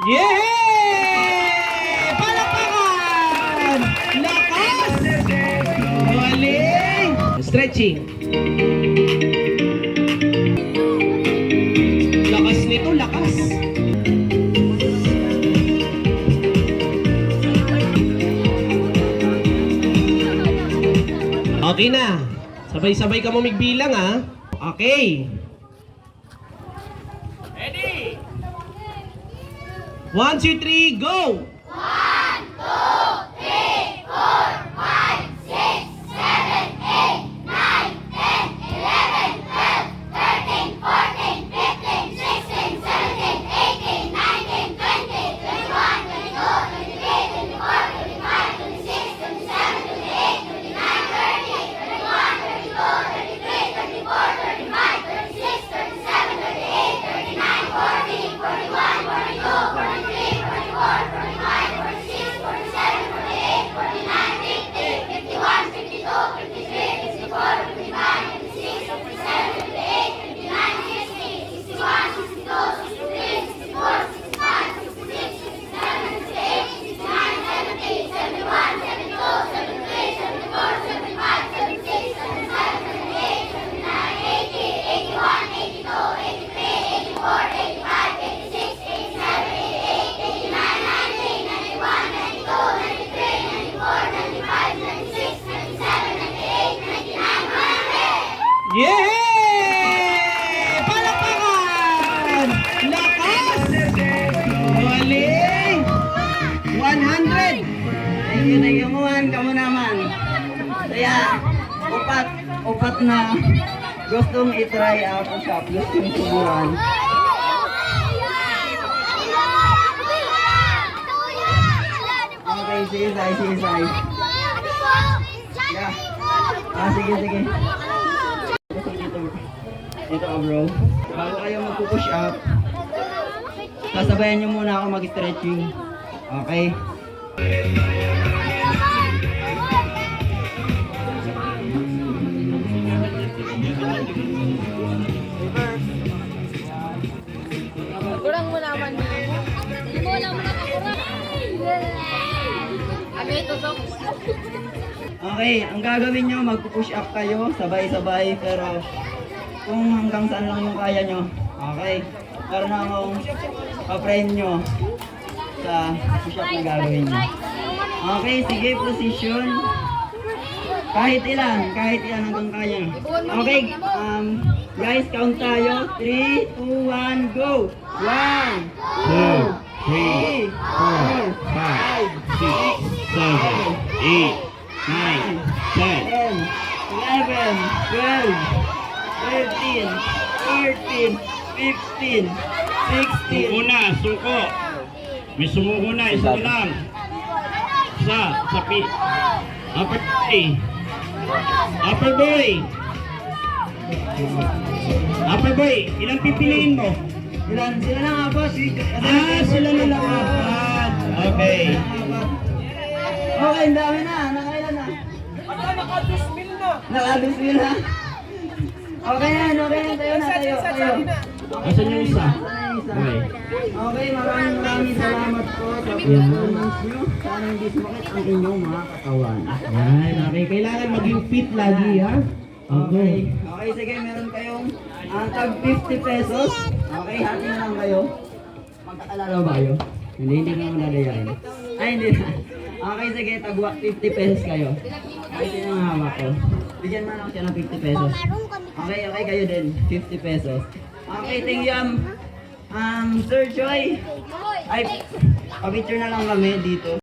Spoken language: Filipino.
Yeah! Palakpakan! Lakas! Galing! Stretching. Lakas nito, lakas. Okay na. Sabay-sabay ka mumigbilang ha. Okay. Ready? 1, 2, 3, go! 1, 2, 3, 4, 5, 6, 7, 8, 9, 10, 11, 12, 13, 14, 15, 16, 17, 18, 19, 20, 21, 22, 23, 24, 25, 26, 27, 28, 29, 30, 31, 32, 33, 34, 35, 36, 37, 38, 39, 40, 41, 42, 43, 44, 45, 46, 47, 48, 49, 50, 51, 52, 53, 54, 55, 56, 57, 58, 59, 60, 61, 62, 63, 64, 65, 66, 67, 68, 69, 70, 71, 72, 73, 74, 75, 76, 77, 78, 79, 80, 81, 82, 83, 84, 85, 86, 87, 88, 89, 90, 91, 92, 93, 94, 95, 96, 97, 98, 99, 100! Yeah! Palakpakan! Lakas! Galing! 100! Thank you, Muhan. Kamu naman. Kaya, upat na gustong itry ako shop. Gustong subukan. Okay, sisay. Yeah. Sige. Ito bro. Bago kayo magpupush up, sasabayan nyo muna ako mag-stretching. Okay? Kurang mo naman. Hindi mo lang muna kakurang. Agay tusok. Okay, ang gagawin nyo, magpupush up kayo, sabay-sabay, pero kung hanggang saan lang yung kaya nyo. Okay? Para na akong pa-friend nyo sa push up na gagawin nyo. Okay, sige, position. Kahit ilan hanggang kaya. Okay, guys, count tayo. 3, 2, 1, go! 1, 2, 3, 4, 5, 6, 7, 8, 9, 10, 11, 12, 13, 14, 15, 16, 17, 18, 19, 20, 21, 22, 23, 24, 25, 26, 27, 28, 29, 30, 31, 32, 33, 34, 35, 36, 37, 38, 39, 40, 41, 42, 43, 44, 45, 46, 47, 48, 49, 50, 51, 52, 53, 54, 55, 56, 57, 58, 59, 60, 61, 62, 63, 64, 65, 66, 67, 68, 69, 70, 71, 72, 73, 74, 75, 76, 77, 78, 79, 80, 81, 82, 83, 84, 85, 86, 87, 88, 89, 90, 91, 92, 93, 94, 95, 96, 97, 98, 99, 100. Yeah! 13, 15, 16, Una, suko. May sumuko na, isa lang. Sa pi. Upper boy. Upper boy. Upper boy, ilang pipiliin mo? Ilan? Sila lang apat. Sila na lang apat. Okay. Okay, ang dami na. Nakailan na? Naka-dismill na. Naka-dismill na. Okay yan. Tayo. Asan yung isa? Okay. Okay, maraming salamat po sa performance nyo. Sana hindi sumakit ang inyong mga katawan. Yan, okay. Kailangan maging fit lagi ha. Okay, sige, meron kayong tag 50 pesos. Okay, hati na lang kayo. Magkakalaro ba kayo? Hindi ko naman dadayain. Ay, hindi na. Okay, sige, tagwa 50 pesos kayo. Okay, ito yung hawak ko. Bigyan mo lang siya ng 50 pesos. Okay, kayo din. 50 pesos. Okay, thank you, Sir Joy. Ay, picture na lang kami dito.